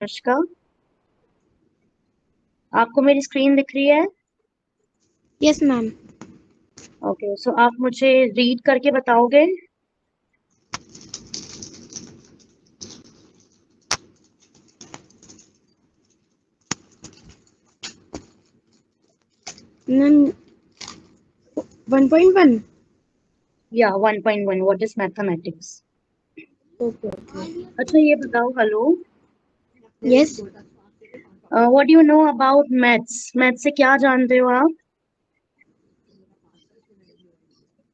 अनुष्का, आपको मेरी स्क्रीन दिख रही है? Yes ma'am. ओके, सो आप मुझे रीड करके बताओगे? मैम 1.1। या 1.1 what is mathematics? Okay okay. अच्छा ये बताओ, hello, yes. What do you know about maths? Maths से क्या जानते हो आप?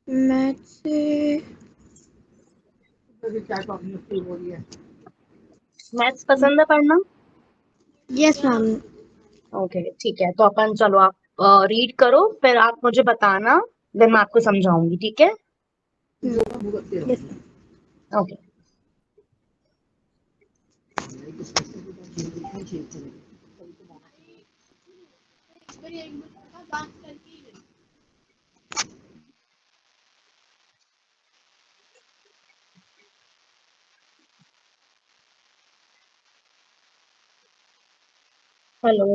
मैथ से मैथ्स पसंद है पढ़ना? Yes ma'am. ओके ठीक है, तो अपन चलो आप रीड करो, फिर आप मुझे बताना, देन मैं आपको समझाऊंगी, ठीक है? Yes. Okay. Hello,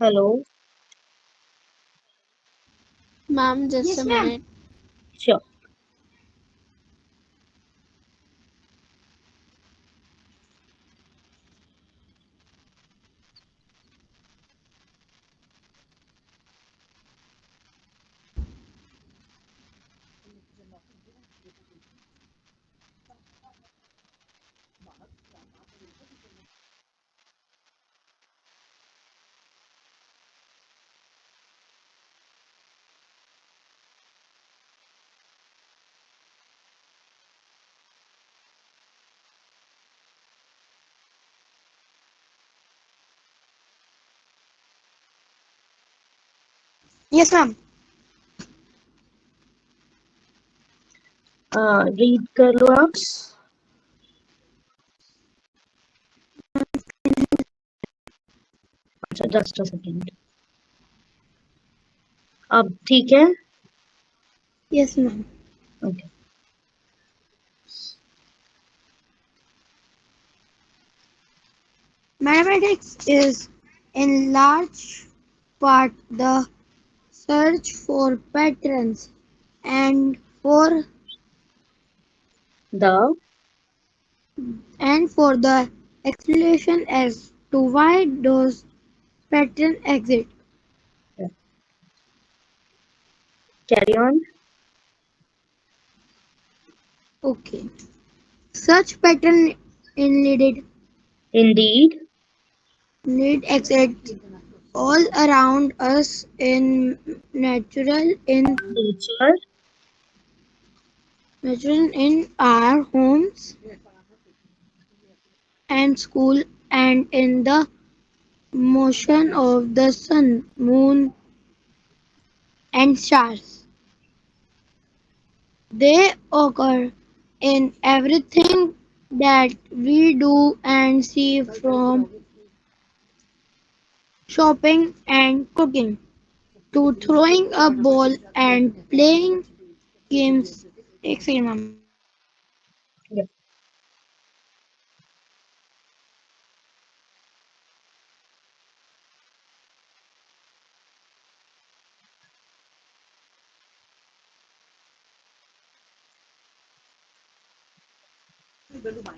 hello. Ma'am just a minute. Sure. Yes ma'am. Read कर लो आप। अच्छा जस्ट अ सेकेंड। अब ठीक है? Yes ma'am. Okay. Mathematics is in large part the search for patterns and the for the explanation as to why those patterns exist. Carry on. Okay. Such pattern indeed Indeed. need exist all around us in natural in nature. natural in our homes and school and in the motion of the sun, moon and stars. They occur in everything that we do and see from shopping and cooking to throwing a ball and playing games. एक second ma'am.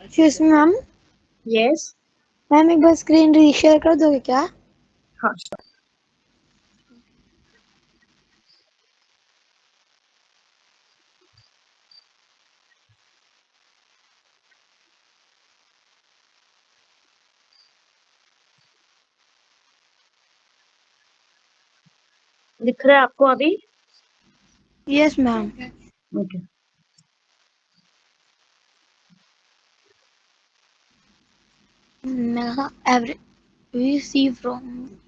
Excuse me ma'am. Yes. Ma'am एक बार screen reshare कर दोगे क्या? हाँ sure. दिख रहा है आपको अभी? Yes ma'am. Okay. Every we see from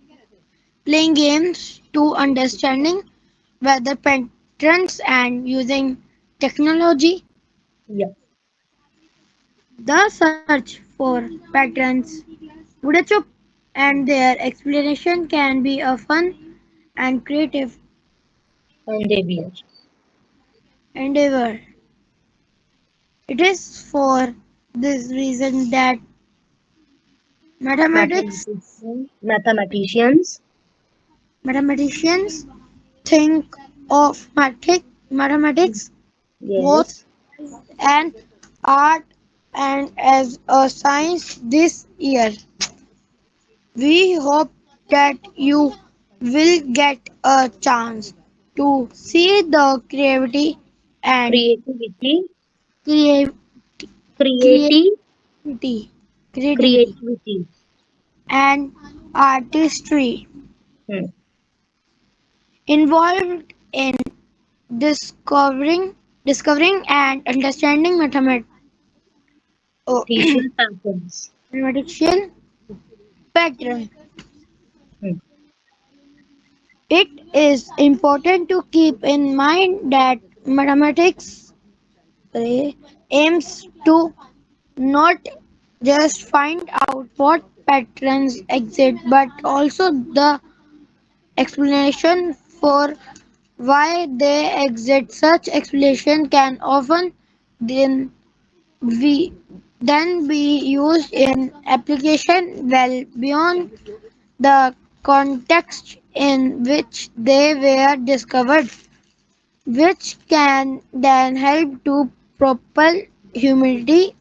playing games to understanding weather patterns and using technology. या The search for patterns, Budachup, and their explanation can be a fun and creative एंडेवियर। endeavor. It is for this reason that mathematics Mathematicians. mathematicians think of mathematics both Yes. an art and as a science this year. We hope that you will get a chance to see the creativity and Creativity. creativity, Creative. creativity Creativity. and artistry Hmm. involved in discovering and understanding oh, Mathematician patterns. mathematician pattern. Hmm. It is important to keep in mind that mathematics aims to not just find out what patterns exist but also the explanation for why they exist. Such explanation can often then be used in application well beyond the context in which they were discovered, which can then help to propel humanity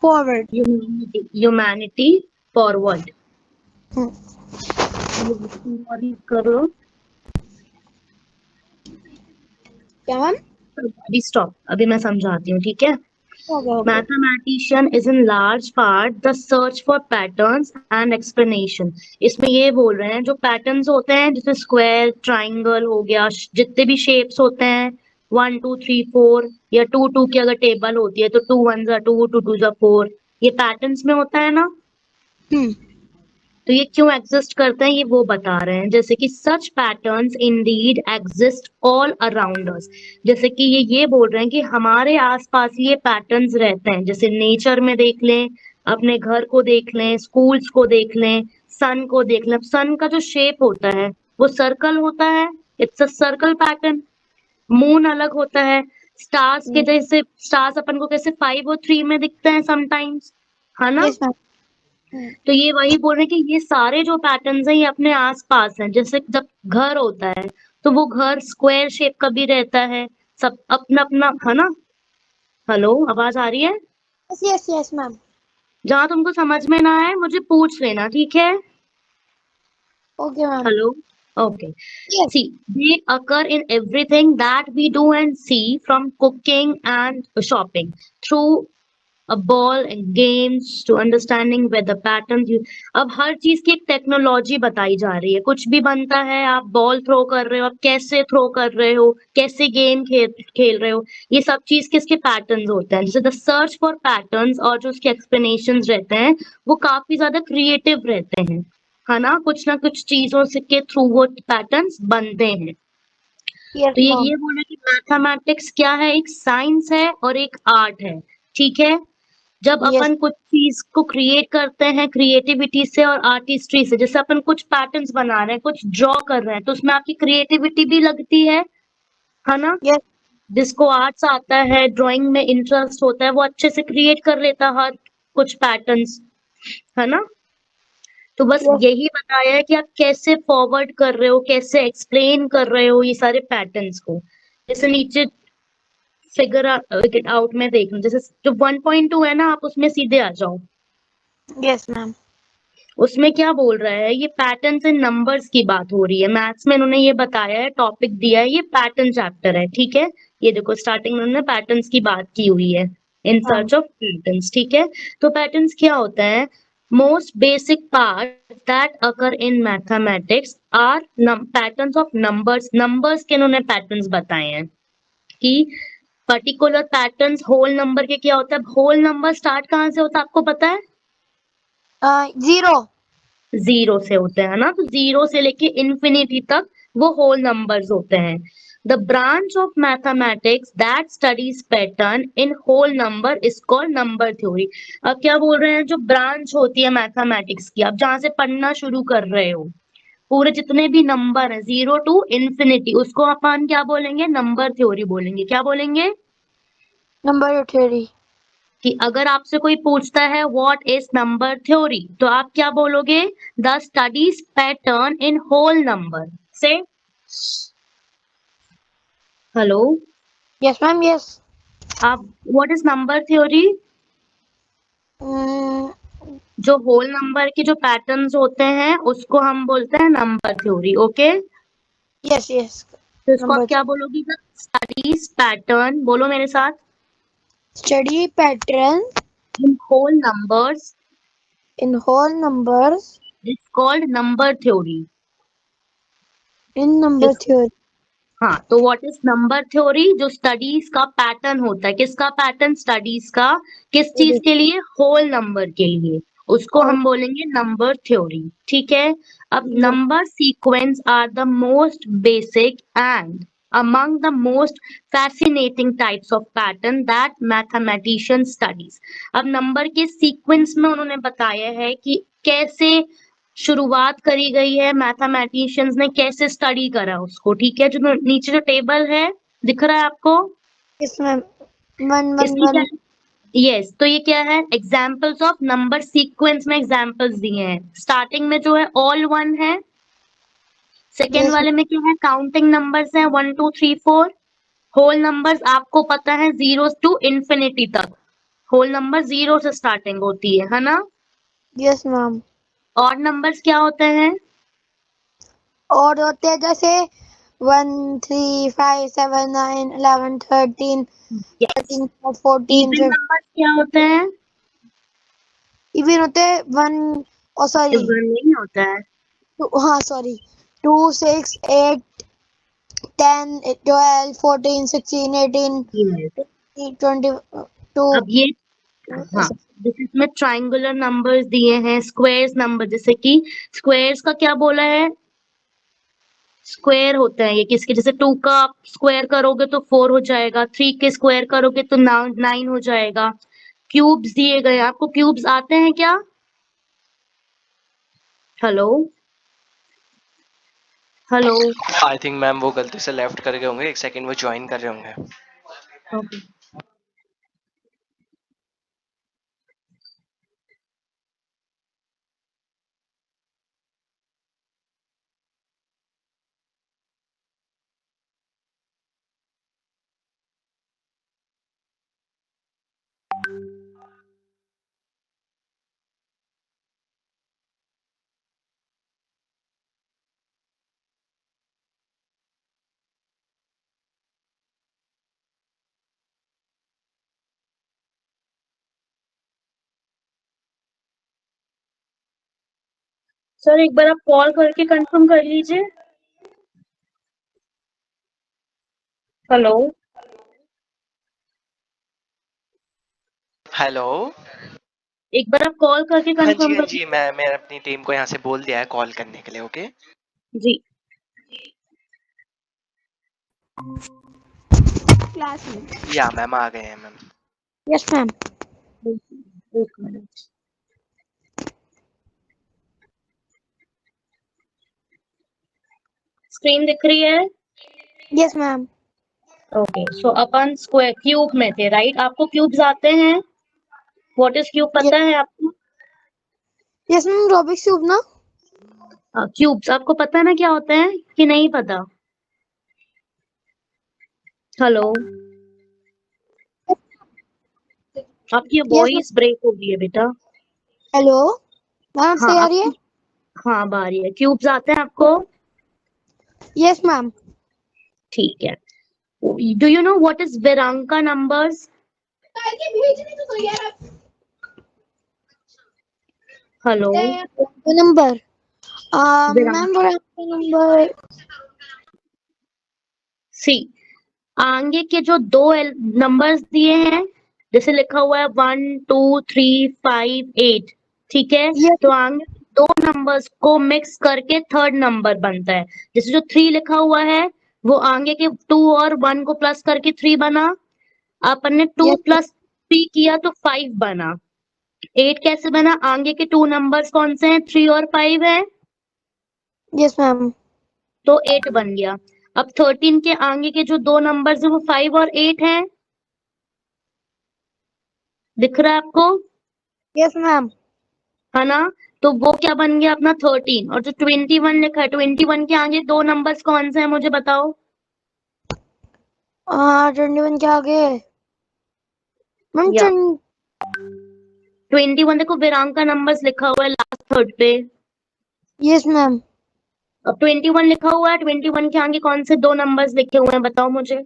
forward. Humanity forward. Hmm. Yes, और read कर लो. क्या ma'am? अभी stop. अभी मैं समझाती हूँ, ठीक है? Okay okay Mathematician is in large part the search for patterns and explanation. इसमें ये बोल रहे हैं जो patterns होते हैं जैसे square, triangle हो गया, जितने भी shapes होते हैं 1 2 3 4 या 2 2 की अगर टेबल होती है तो 2 1 are 2 2 2 are 4, ये patterns में होता है ना, हम्म तो ये क्यों एग्जिस्ट करते हैं ये वो बता रहे हैं, जैसे कि सच patterns indeed exist all around us, जैसे कि ये बोल रहे हैं कि हमारे आसपास ये पैटर्न्स रहते हैं, जैसे नेचर में देख लें, अपने घर को देख लें, स्कूल्स को देख लें, सन को देख लें, सन का जो शेप होता है वो सर्कल होता है, it's a circle pattern. Moon अलग होता है, स्टार्स के जैसे स्टार्स अपन को कैसे 5 और 3 में दिखते हैं समटाइम्स, है ना, यस मैम तो ये वही बोल रहे हैं कि ये सारे जो पैटर्न्स हैं ये अपने आसपास हैं, जैसे जब घर होता है तो वो घर स्क्वायर शेप का भी रहता है, सब अपना अपना, है ना। हेलो, आवाज आ रही है? यस यस यस मैम जहां तुमको समझ में ना आए मुझे पूछ लेना, ठीक है? Okay ma'am hello, okay. Yes See, they occur in everything that we do and see, from cooking and shopping, through a ball and games to understanding where the patterns you, अब हर चीज की एक टेक्नोलॉजी बताई जा रही है, कुछ भी बनता है, आप बॉल थ्रो कर रहे हो, आप कैसे थ्रो कर रहे हो, कैसे गेम खेल रहे हो, ये सब चीज किसके पैटर्न्स होते हैं, जैसे द सर्च फॉर पैटर्न्स और जो उसके एक्सप्लेनेशंस रहते हैं वो काफी ज्यादा क्रिएटिव रहते हैं, है ना कुछ चीजों से के थ्रू वो पैटर्न्स बनते हैं। यस तो मैम ये बोल रहे हैं कि मैथमेटिक्स क्या है, एक साइंस है और एक आर्ट है, ठीक है। जब यस अपन कुछ चीज को क्रिएट करते हैं क्रिएटिविटी से और आर्टिस्ट्री से, जैसे अपन कुछ पैटर्न्स बना रहे हैं, कुछ ड्रॉ कर रहे हैं, तो उसमें आपकी क्रिएटिविटी भी लगती है ना। यस जिसको आर्ट्स आता है, ड्राइंग में इंटरेस्ट होता है, वो अच्छे से क्रिएट कर लेता है हर कुछ पैटर्न्स, है ना। तो बस यस यही बताया है कि आप कैसे फॉरवर्ड कर रहे हो, कैसे एक्सप्लेन कर रहे हो ये सारे पैटर्न्स को, जैसे नीचे फिगर आउट में देख लो, जैसे जो 1.2 है ना, आप उसमें सीधे आ जाओ। यस मैम उसमें क्या बोल रहा है, ये पैटर्न्स एंड नंबर्स की बात हो रही है, मैथ्स में उन्होंने ये बताया है, टॉपिक दिया है, ये पैटर्न चैप्टर है, ठीक है। ये देखो स्टार्टिंग में उन्होंने पैटर्न्स की बात की हुई है, इन मैम सर्च ऑफ पैटर्न्स, ठीक है। तो पैटर्न्स क्या होता है, most basic part that occur in mathematics are patterns of numbers, numbers के उन्होंने पैटर्न्स बताए हैं कि पर्टिकुलर पैटर्न्स होल नंबर के क्या होता है, होल नंबर स्टार्ट कहाँ से होता है आपको पता है? जीरो जीरो से होते हैं ना, तो जीरो से लेके इंफिनिटी तक वो होल नंबर्स होते हैं। The branch of mathematics that studies pattern in whole number is called number theory. अब क्या बोल रहे हैं, जो ब्रांच होती है मैथमेटिक्स की, आप जहां से पढ़ना शुरू कर रहे हो, पूरे जितने भी नंबर है 0 टू इंफिनिटी, उसको अपन क्या बोलेंगे, नंबर थ्योरी बोलेंगे, क्या बोलेंगे, नंबर थ्योरी कि अगर आपसे कोई पूछता है व्हाट इज नंबर थ्योरी, तो आप क्या बोलोगे? The studies pattern in whole number से। Hello, Yes, ma'am. Yes. आप what is number theory? Mm, जो होल नंबर के जो पैटर्न्स होते हैं उसको हम बोलते हैं number theory. Okay, yes. Yes. तो इसको आप Number क्या three. बोलोगी? द स्टडीज पैटर्न, बोलो मेरे साथ, Study pattern in whole numbers in whole numbers is called number theory. in number theory. हाँ, तो व्हाट इज नंबर थ्योरी? जो स्टडीज का पैटर्न होता है, किसका पैटर्न? स्टडीज का। किस चीज के लिए? होल नंबर के लिए। उसको All हम बोलेंगे नंबर थ्योरी। ठीक है। अब yes. Number sequence are the most basic and among the most fascinating types of pattern that mathematician studies। अब नंबर के सीक्वेंस में उन्होंने बताया है कि कैसे शुरुआत करी गई है, मैथमेटिशियंस ने कैसे स्टडी करा उसको। ठीक है, जो नीचे जो टेबल है दिख रहा है आपको, Yes, ma'am. One, one, इसमें क्या one. है? यस, तो ये क्या है? एग्जाम्पल्स ऑफ नंबर सीक्वेंस में एग्जाम्पल्स दिए हैं। स्टार्टिंग में जो है ऑल वन है, सेकेंड Yes, वाले में क्या है? काउंटिंग नंबर्स है 1 2 3 4। होल नंबर्स आपको पता है जीरो टू इंफिनिटी तक। होल नंबर जीरो से स्टार्टिंग होती है ना? yes, ma'am. और नंबर्स क्या होते हैं? और होते हैं जैसे 1 3 5 7 9 11 13 यस। 13 14 इवन 15 नंबर्स क्या होते हैं? इवन होते हैं 1 ओ सॉरी इवन नहीं होता है। हाँ सॉरी 2 6 8 10 12 14 16 18 Yes। 22 अब ये, हाँ, जैसे इसमें ट्राइंगुलर नंबर्स दिए हैं, स्क्वायर्स नंबर, जैसे कि स्क्वायर्स का क्या बोला है? स्क्वायर होता है ये किसके? जैसे 2 का आप स्क्वायर करोगे तो 4 हो जाएगा, 3 के स्क्वायर करोगे तो 9 हो जाएगा। क्यूब्स दिए गए, आपको क्यूब्स आते हैं क्या? Hello, hello. I think ma'am वो गलती से लेफ्ट कर गए होंगे, एक सेकंड वो ज्वाइन कर रहे होंगे। ओके, सर एक बार आप कॉल करके कंफर्म कर लीजिए। Hello, hello. एक बार आप कॉल करके हाँ कंफर्म कर जी, मैं अपनी टीम को यहाँ से बोल दिया है कॉल करने के लिए। ओके जी। क्लास में या मैम आ गए हैं मैम। यस मैम एक मिनट, स्क्रीन दिख रही है? यस मैम ओके, सो अपन स्क्वायर क्यूब में थे, राइट? आपको क्यूब्स आते हैं? व्हाट इज क्यूब पता है आपको? यस मैम रूबिक्स क्यूब ना क्यूब्स आपको पता है ना क्या होते हैं कि नहीं पता? हेलो, आपकी यस वॉइस ब्रेक हो रही है बेटा। हेलो मैम हाँ, सही आ रही है आपकी, हाँ अब आ रही है। क्यूब्स आते हैं आपको? यस मैम ठीक है। Do you know what is वेरांका नंबर्स? हेलो, नंबर मैम वेरांका, नंबर सी, आगे के जो दो नंबर्स दिए हैं, जैसे लिखा हुआ है 1 2 3 5 8, ठीक है? यस तो आगे दो नंबर्स को मिक्स करके थर्ड नंबर बनता है। जैसे जो 3 लिखा हुआ है, वो आगे के 2 और 1 को प्लस करके 3 बना। अपन ने 2 यस प्लस 3 किया तो 5 बना। 8 कैसे बना? आगे के 2 नंबर्स कौन से हैं? 3 और 5 है, यस मैम तो 8 बन गया। अब 13 के आगे के जो दो नंबर्स है वो 5 और 8 हैं, दिख रहा है आपको? Yes ma'am. है ना? तो वो क्या बन गया अपना 13, और जो 21 लिखा है, 21 के आगे दो नंबर्स कौन से हैं मुझे बताओ? 21 के आगे मैम या 21 देखो, वीरांग का नंबर्स लिखा हुआ है लास्ट थर्ड पे। Yes ma'am. अब 21 लिखा हुआ है, 21 के आगे कौन से दो नंबर्स लिखे हुए हैं बताओ मुझे?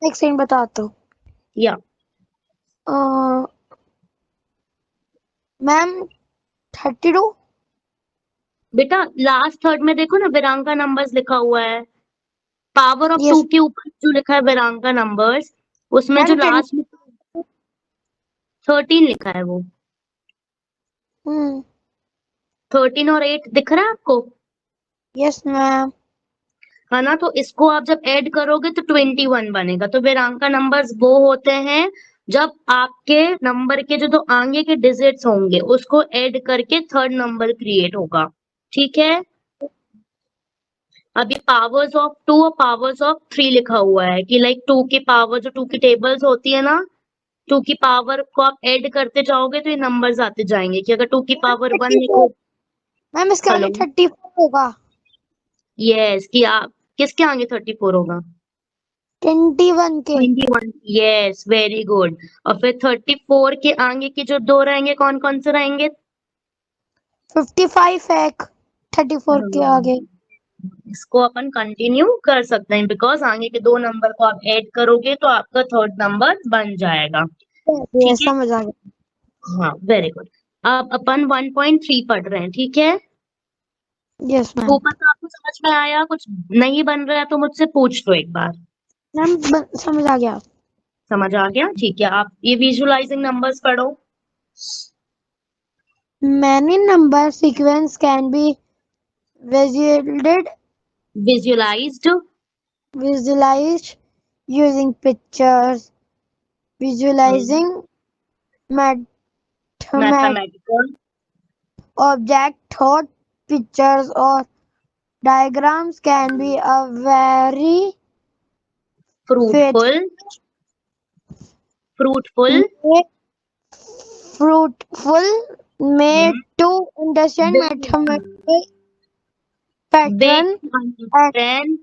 एक सेकंड बताता हूँ। या मैम 32। बेटा लास्ट थर्ड में देखो ना, वीरांग का नंबर्स लिखा हुआ है। पावर ऑफ 2 यस के ऊपर जो लिखा है वीरांग का नंबर्स, उसमें जो मैम 10। लास्ट में 13 लिखा है वो। 13 और 8 दिख रहा है आपको? Yes ma'am. है ना? तो इसको आप जब ऐड करोगे तो 21 बनेगा। तो वीरांग का नंबर्स वो होते हैं जब आपके नंबर के जो दो आगे के डिजिट्स होंगे उसको ऐड करके थर्ड नंबर क्रिएट होगा। ठीक है? अब ये पावर्स ऑफ 2 और पावर्स ऑफ 3 लिखा हुआ है कि लाइक 2 की पावर, जो 2 की टेबल्स होती है ना, 2 की पावर को आप ऐड करते जाओगे तो ये नंबर्स आते जाएंगे कि अगर 2 की पावर 1 34। लिखो। मैम इसके आगे हेलो? 34 होगा। यस, कि आप किसके आगे 34 होगा? 21 के। 21। Yes, very good. और फिर 34 के आगे के जो दो रहेंगे कौन कौन से रहेंगे? 55 है 34 के हाँ, आगे। इसको अपन कंटिन्यू कर सकते हैं बिकॉज आगे के दो नंबर को आप ऐड करोगे तो आपका थर्ड नंबर बन जाएगा। ये ठीक है? समझ आ गया। हाँ, वेरी गुड। अब अपन 1.3 पढ़ रहे हैं। ठीक है? Yes ma'am. ऊपर का आपको समझ में आया? कुछ नहीं बन रहा है तो मुझसे पूछ लो एक बार। मैम समझ आ गया। समझ आ गया? ठीक है, आप ये विजुअलाइजिंग नंबर्स पढ़ो। Many number sequence can be visualized visualised, visualized using pictures, visualizing mathematical mathematical, object thought pictures or diagrams can be a very faith fruitful, fruitful, made fruitful made to understand big, mathematical pattern big and understand